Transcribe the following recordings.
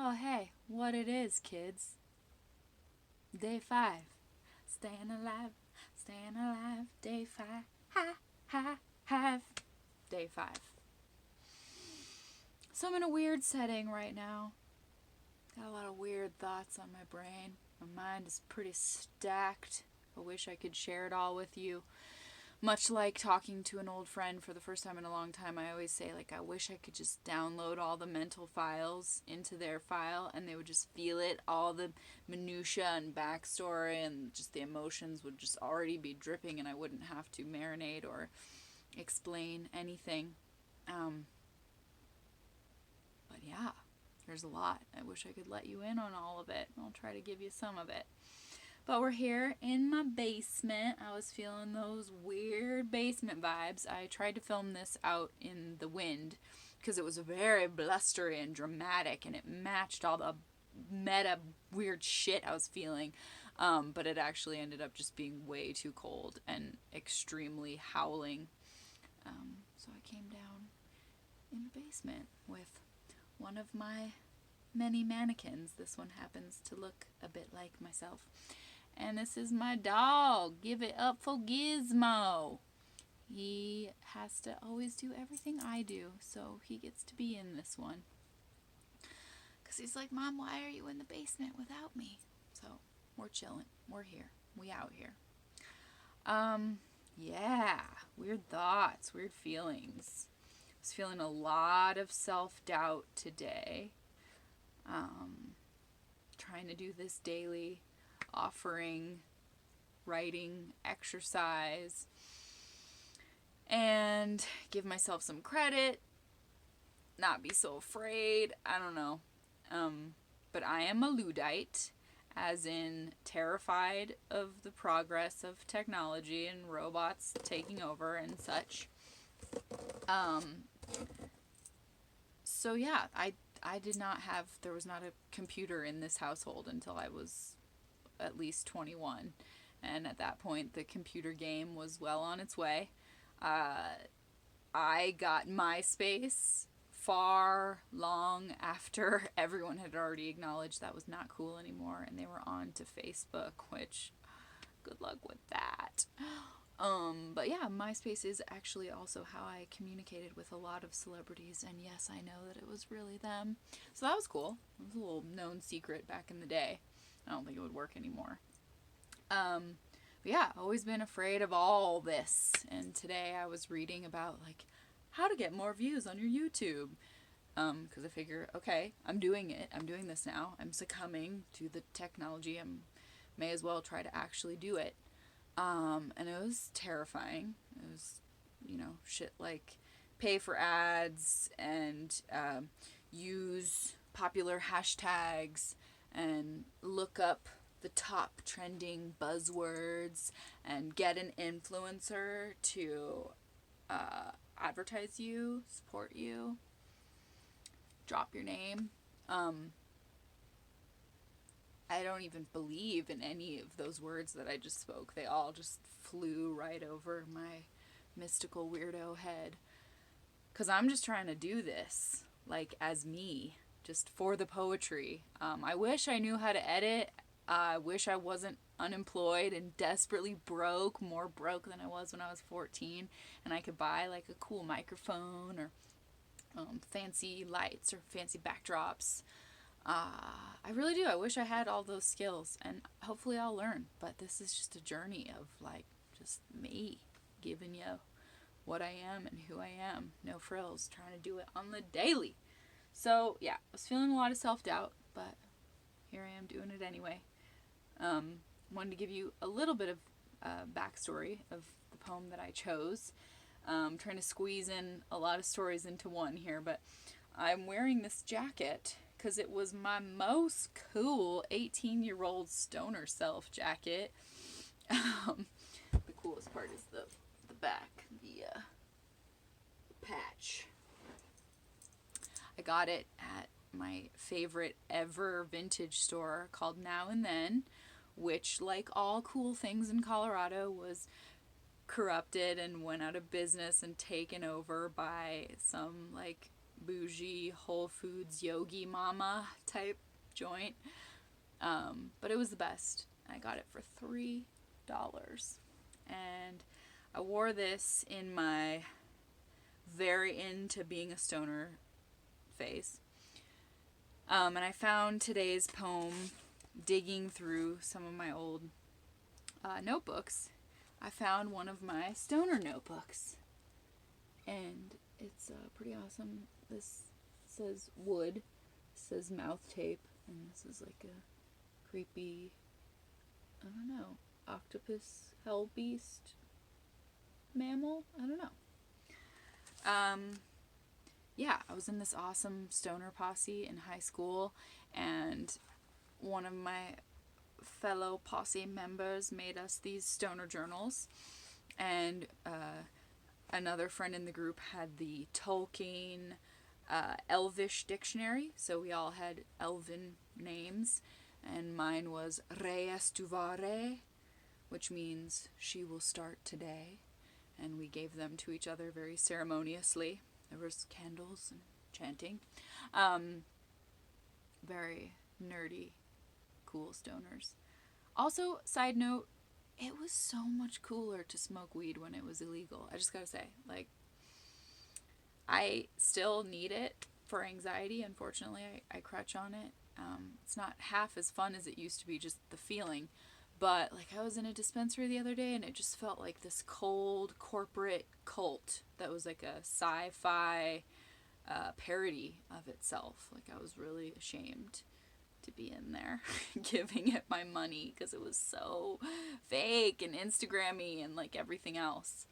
Oh, hey, what it is, kids. Day 5. Staying alive, day 5. Have. Day 5. So I'm in a weird setting right now. Got a lot of weird thoughts on my brain. My mind is pretty stacked. I wish I could share it all with you. Much like talking to an old friend for the first time in a long time, I always say, like, I wish I could just download all the mental files into their file and they would just feel it. All the minutia and backstory and just the emotions would just already be dripping and I wouldn't have to marinate or explain anything. But yeah, there's a lot. I wish I could let you in on all of it. I'll try to give you some of it. But we're here in my basement. I was feeling those weird basement vibes. I tried to film this out in the wind because it was very blustery and dramatic and it matched all the meta weird shit I was feeling. But it actually ended up just being way too cold and extremely howling. So I came down in the basement with one of my many mannequins. This one happens to look a bit like myself. And this is my dog. Give it up for Gizmo. He has to always do everything I do, so he gets to be in this one. Because he's like, Mom, why are you in the basement without me? So we're chilling. We're here. We out here. Yeah. Weird thoughts. Weird feelings. I was feeling a lot of self-doubt today. Trying to do this daily offering, writing exercise, and give myself some credit, not be so afraid. I don't know. But I am a Luddite, as in terrified of the progress of technology and robots taking over and such. So yeah, I did not have, there was not a computer in this household until I was at least 21, and at that point the computer game was well on its way. I got Myspace far long after everyone had already acknowledged that was not cool anymore and they were on to Facebook, which good luck with that. But yeah, Myspace is actually also how I communicated with a lot of celebrities, and yes, I know that it was really them. So that was cool. It was a little known secret back in the day. I don't think it would work anymore. But yeah, always been afraid of all this. And today I was reading about, like, how to get more views on your YouTube. Because I figure, okay, I'm doing it. I'm doing this now. I'm succumbing to the technology. I may as well try to actually do it. And it was terrifying. It was, shit like pay for ads and use popular hashtags and look up the top trending buzzwords and get an influencer to advertise you, support you, drop your name. I don't even believe in any of those words that I just spoke. They all just flew right over my mystical weirdo head. Because I'm just trying to do this, like, as me, just for the poetry. I wish I knew how to edit. I wish I wasn't unemployed and desperately broke, more broke than I was when I was 14, and I could buy, like, a cool microphone or fancy lights or fancy backdrops. I really do. I wish I had all those skills, and hopefully I'll learn. But this is just a journey of, like, just me giving you what I am and who I am. No frills. Trying to do it on the daily. So, yeah, I was feeling a lot of self-doubt, but here I am doing it anyway. Wanted to give you a little bit of backstory of the poem that I chose. Trying to squeeze in a lot of stories into one here, but I'm wearing this jacket because it was my most cool 18-year-old stoner self jacket. The coolest part is the back, the patch. I got it at my favorite ever vintage store called Now and Then, which, like all cool things in Colorado, was corrupted and went out of business and taken over by some, like, bougie Whole Foods Yogi Mama type joint. But it was the best. I got it for $3. And I wore this in my very into being a stoner phase. And I found today's poem digging through some of my old notebooks. I found one of my stoner notebooks. And it's pretty awesome. This says wood. This says mouth tape. And this is like a creepy, I don't know, octopus, hell beast, mammal? I don't know. Yeah, I was in this awesome stoner posse in high school, and one of my fellow posse members made us these stoner journals, and another friend in the group had the Tolkien Elvish dictionary, so we all had elven names, and mine was Reestuvare, which means she will start today, and we gave them to each other very ceremoniously. There was candles and chanting. Very nerdy, cool stoners. Also, side note, it was so much cooler to smoke weed when it was illegal. I just gotta say, like, I still need it for anxiety. Unfortunately, I crutch on it. It's not half as fun as it used to be, just the feeling. But, like, I was in a dispensary the other day, and it just felt like this cold corporate cult that was like a sci-fi parody of itself. Like, I was really ashamed to be in there giving it my money because it was so fake and Instagrammy and, like, everything else.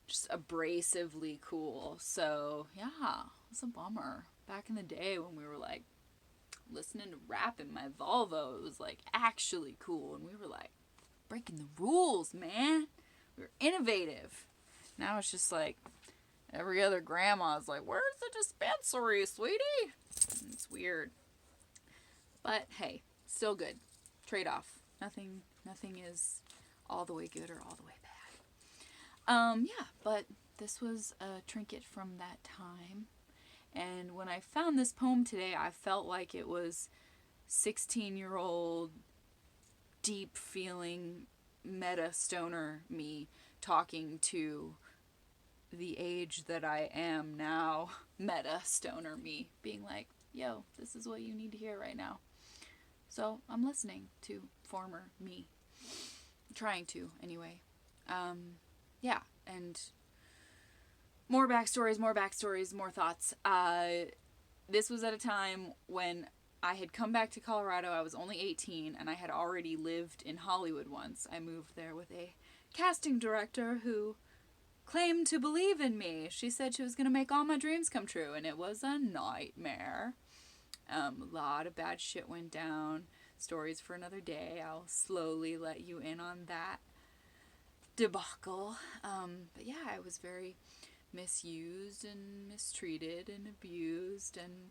Just abrasively cool. So, yeah, it's a bummer. Back in the day when we were, like, listening to rap in my Volvo, it was like actually cool, and we were like breaking the rules, man. We were innovative. Now it's just like every other grandma's like, where's the dispensary, sweetie? And it's weird, but hey, still good. Trade-off. Nothing is all the way good or all the way bad. Yeah, but this was a trinket from that time. And when I found this poem today, I felt like it was 16-year-old, deep-feeling, meta-stoner me talking to the age that I am now, meta-stoner me, being like, yo, this is what you need to hear right now. So I'm listening to former me. I'm trying to, anyway. Yeah, and more backstories, more thoughts. This was at a time when I had come back to Colorado. I was only 18, and I had already lived in Hollywood once. I moved there with a casting director who claimed to believe in me. She said she was going to make all my dreams come true, and it was a nightmare. A lot of bad shit went down. Stories for another day. I'll slowly let you in on that debacle. But yeah, I was very misused and mistreated and abused, and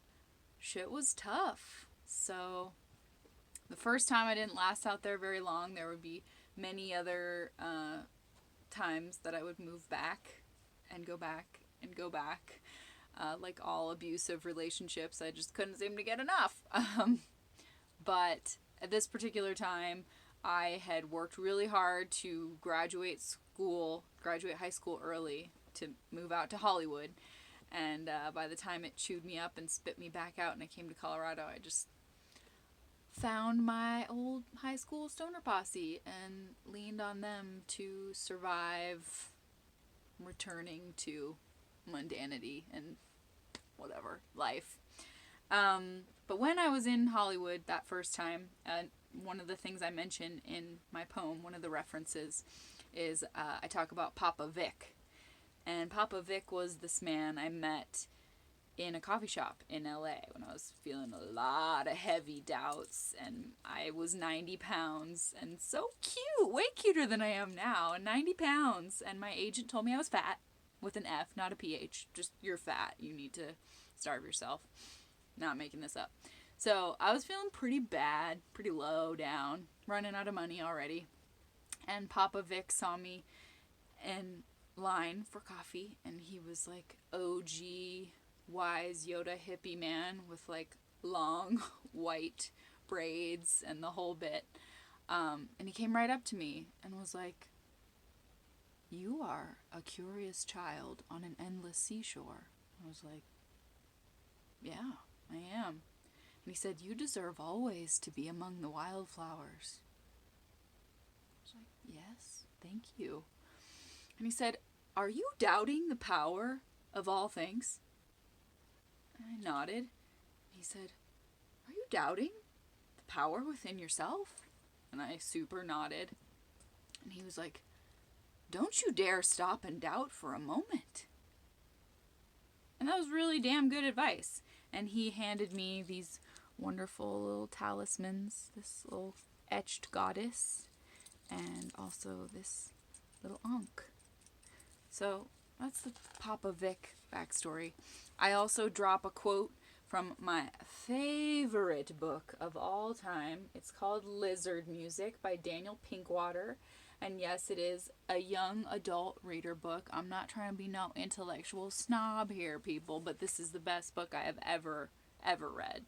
shit was tough. So the first time I didn't last out there very long. There would be many other times that I would move back and go back and go back. Like all abusive relationships, I just couldn't seem to get enough. But at this particular time, I had worked really hard to graduate high school early to move out to Hollywood, and by the time it chewed me up and spit me back out and I came to Colorado, I just found my old high school stoner posse and leaned on them to survive returning to mundanity and whatever, life. But when I was in Hollywood that first time, one of the things I mention in my poem, one of the references, is I talk about Papa Vic. And Papa Vic was this man I met in a coffee shop in LA when I was feeling a lot of heavy doubts, and I was 90 pounds and so cute, way cuter than I am now, 90 pounds, and my agent told me I was fat, with an F, not a PH, just you're fat, you need to starve yourself. Not making this up. So I was feeling pretty bad, pretty low down, running out of money already, and Papa Vic saw me in line for coffee, and he was like OG wise Yoda hippie man with like long white braids and the whole bit. And he came right up to me and was like, "You are a curious child on an endless seashore." I was like, "Yeah, I am." And he said, "You deserve always to be among the wildflowers." I was like, "Yes, thank you." And he said, "Are you doubting the power of all things?" And I nodded. He said, "Are you doubting the power within yourself?" And I super nodded. And he was like, "Don't you dare stop and doubt for a moment." And that was really damn good advice. And he handed me these wonderful little talismans, this little etched goddess, and also this little ankh. So that's the Papa Vic backstory. I also drop a quote from my favorite book of all time. It's called Lizard Music by Daniel Pinkwater. And yes, it is a young adult reader book. I'm not trying to be no intellectual snob here, people, but this is the best book I have ever read.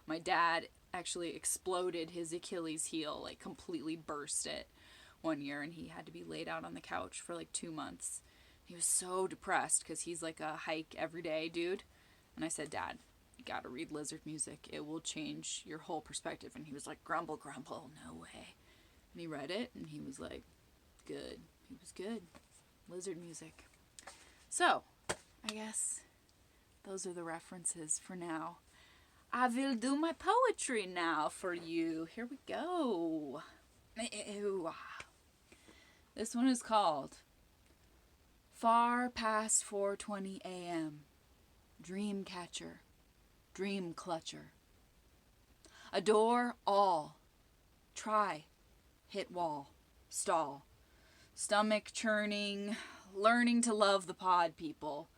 My dad actually exploded his Achilles heel, like completely burst it one year, and he had to be laid out on the couch for like 2 months. He was so depressed because he's like a hike every day dude. And I said, "Dad, you gotta read Lizard Music. It will change your whole perspective." And he was like, "Grumble, grumble, no way." And he read it, and he was like, good. He was good. Lizard Music. So, I guess those are the references for now. I will do my poetry now for you. Here we go. This one is called Far Past 4:20 a.m. Dream Catcher, Dream Clutcher. Adore all. Try. Hit wall. Stall. Stomach churning. Learning to love the pod, people.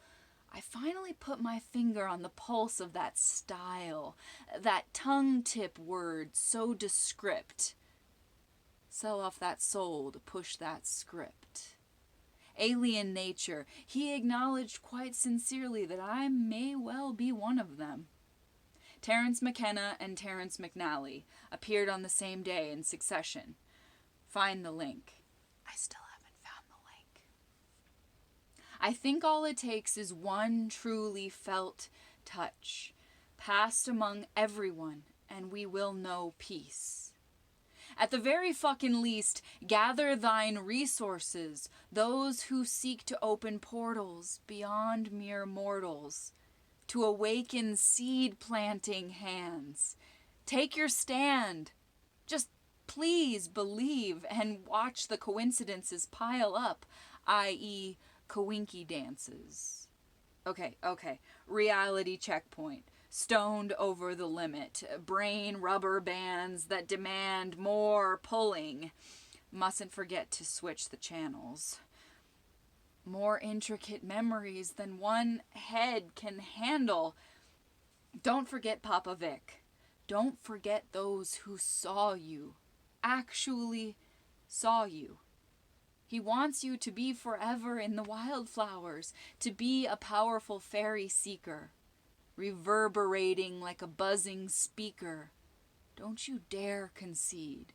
I finally put my finger on the pulse of that style. That tongue tip word so descript. Sell off that soul to push that script. Alien nature, he acknowledged quite sincerely that I may well be one of them. Terence McKenna and Terence McNally appeared on the same day in succession. Find the link. I still haven't found the link. I think all it takes is one truly felt touch, passed among everyone, and we will know peace. At the very fucking least, gather thine resources, those who seek to open portals beyond mere mortals, to awaken seed-planting hands. Take your stand. Just please believe and watch the coincidences pile up, i.e. coinky dances. Okay. Reality checkpoint. Stoned over the limit. Brain rubber bands that demand more pulling. Mustn't forget to switch the channels. More intricate memories than one head can handle. Don't forget Papa Vic. Don't forget those who saw you. Actually saw you. He wants you to be forever in the wildflowers, to be a powerful fairy seeker, reverberating like a buzzing speaker. Don't you dare concede.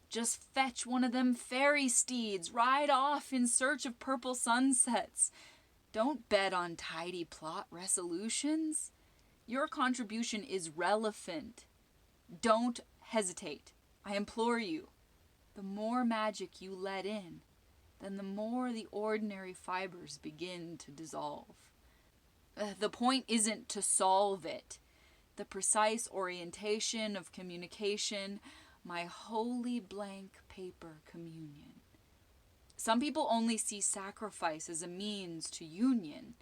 Just fetch one of them fairy steeds, ride off in search of purple sunsets. Don't bet on tidy plot resolutions. Your contribution is relevant. Don't hesitate. I implore you. The more magic you let in, then the more the ordinary fibers begin to dissolve. The point isn't to solve it. The precise orientation of communication, my holy blank paper communion. Some people only see sacrifice as a means to union.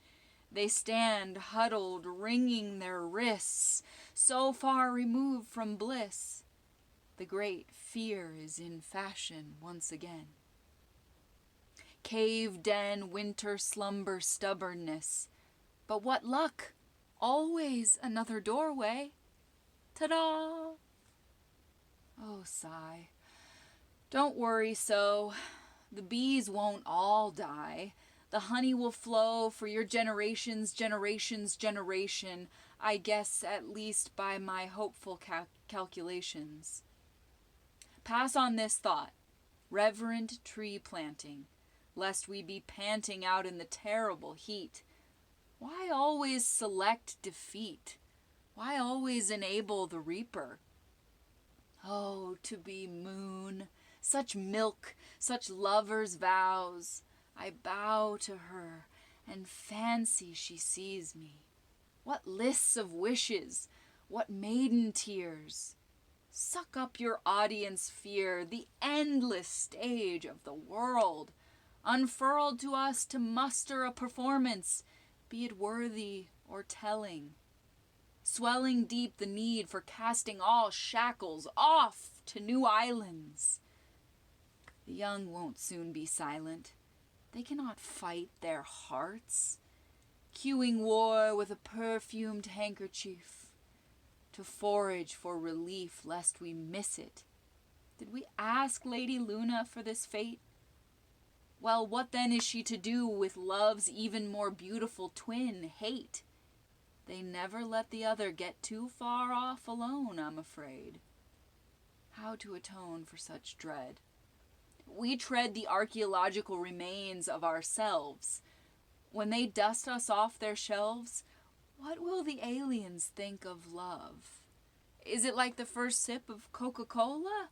They stand huddled, wringing their wrists, so far removed from bliss. The great fear is in fashion once again. Cave den, winter slumber, stubbornness. But what luck! Always another doorway. Ta-da! Oh, sigh. Don't worry so. The bees won't all die. The honey will flow for your generations, generation, I guess at least by my hopeful calculations. Pass on this thought, reverent tree planting, lest we be panting out in the terrible heat. Why always select defeat? Why always enable the reaper? Oh, to be moon, such milk, such lovers' vows. I bow to her and fancy she sees me. What lists of wishes, what maiden tears. Suck up your audience fear, the endless stage of the world, unfurled to us to muster a performance, be it worthy or telling. Swelling deep the need for casting all shackles off to new islands. The young won't soon be silent. They cannot fight their hearts, cueing war with a perfumed handkerchief, to forage for relief lest we miss it. Did we ask Lady Luna for this fate? Well, what then is she to do with love's even more beautiful twin, hate? They never let the other get too far off alone, I'm afraid. How to atone for such dread? We tread the archaeological remains of ourselves. When they dust us off their shelves, what will the aliens think of love? Is it like the first sip of Coca-Cola?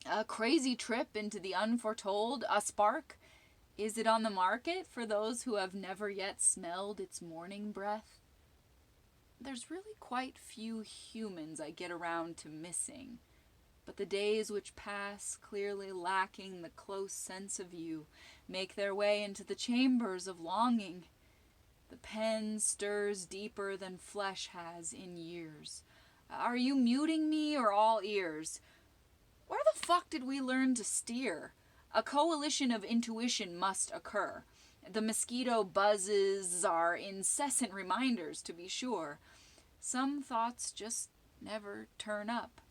A crazy trip into the unforetold? A spark? Is it on the market for those who have never yet smelled its morning breath? There's really quite few humans I get around to missing, but the days which pass, clearly lacking the close sense of you, make their way into the chambers of longing. The pen stirs deeper than flesh has in years. Are you muting me or all ears? Where the fuck did we learn to steer? A coalition of intuition must occur. The mosquito buzzes are incessant reminders, to be sure. Some thoughts just never turn up,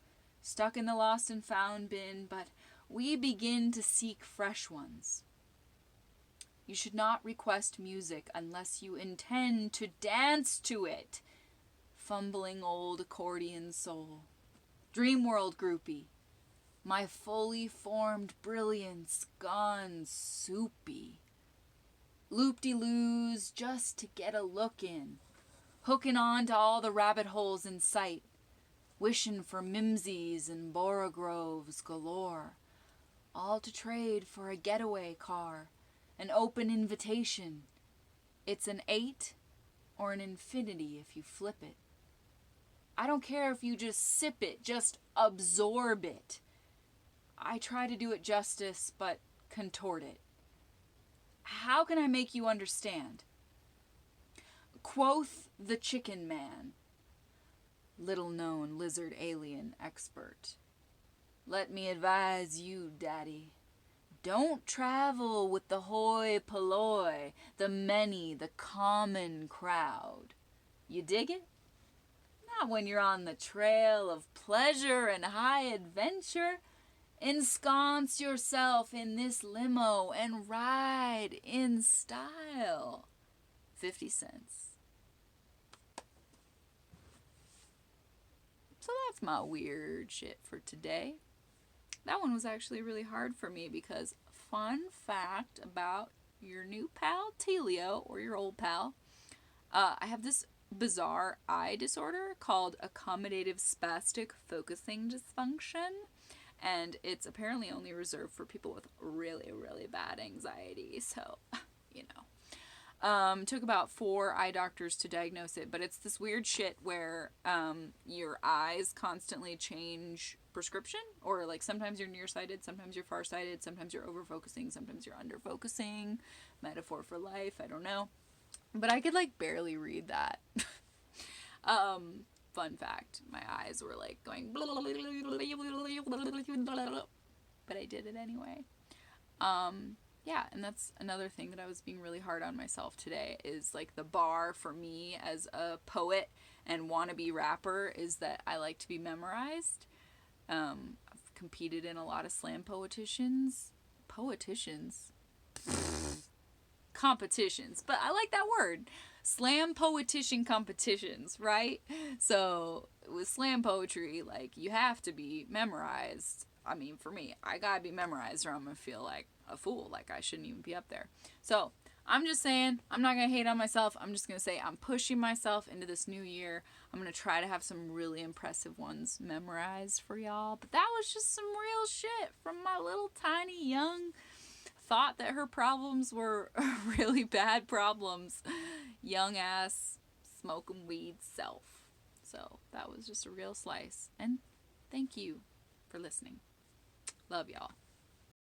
stuck in the lost and found bin, but we begin to seek fresh ones. You should not request music unless you intend to dance to it. Fumbling old accordion soul. Dream world groupie. My fully formed brilliance gone soupy. Loop-de-loos just to get a look in. Hooking on to all the rabbit holes in sight. Wishing for mimsies and borogroves galore. All to trade for a getaway car. An open invitation. It's an 8 or an infinity if you flip it. I don't care if you just sip it, just absorb it. I try to do it justice, but contort it. How can I make you understand? Quoth the chicken man, little known lizard alien expert. Let me advise you, daddy. Don't travel with the hoi polloi, the many, the common crowd. You dig it? Not when you're on the trail of pleasure and high adventure. Ensconce yourself in this limo and ride in style. 50 cents. So that's my weird shit for today. That one was actually really hard for me because, fun fact about your new pal, Telio, or your old pal, I have this bizarre eye disorder called accommodative spastic focusing dysfunction, and it's apparently only reserved for people with really, really bad anxiety, so, you know. Took about 4 eye doctors to diagnose it, but it's this weird shit where your eyes constantly change prescription, or like sometimes you're nearsighted, sometimes you're farsighted, sometimes you're overfocusing, sometimes you're underfocusing. Metaphor for life, I don't know. But I could like barely read that. Fun fact, my eyes were like going but I did it anyway. Yeah, and that's another thing that I was being really hard on myself today, is like the bar for me as a poet and wannabe rapper is that I like to be memorized. I've competed in a lot of slam poetitions. competitions, but I like that word. Slam poetician competitions, right? So with slam poetry, like, you have to be memorized. I mean, for me, I gotta be memorized or I'm gonna feel like a fool, like I shouldn't even be up there. So I'm just saying, I'm not gonna hate on myself. I'm just gonna say I'm pushing myself into this new year. I'm gonna try to have some really impressive ones memorized for y'all. But that was just some real shit from my little tiny young thought that her problems were really bad problems. Young ass smoking weed self. So that was just a real slice. And thank you for listening. Love y'all.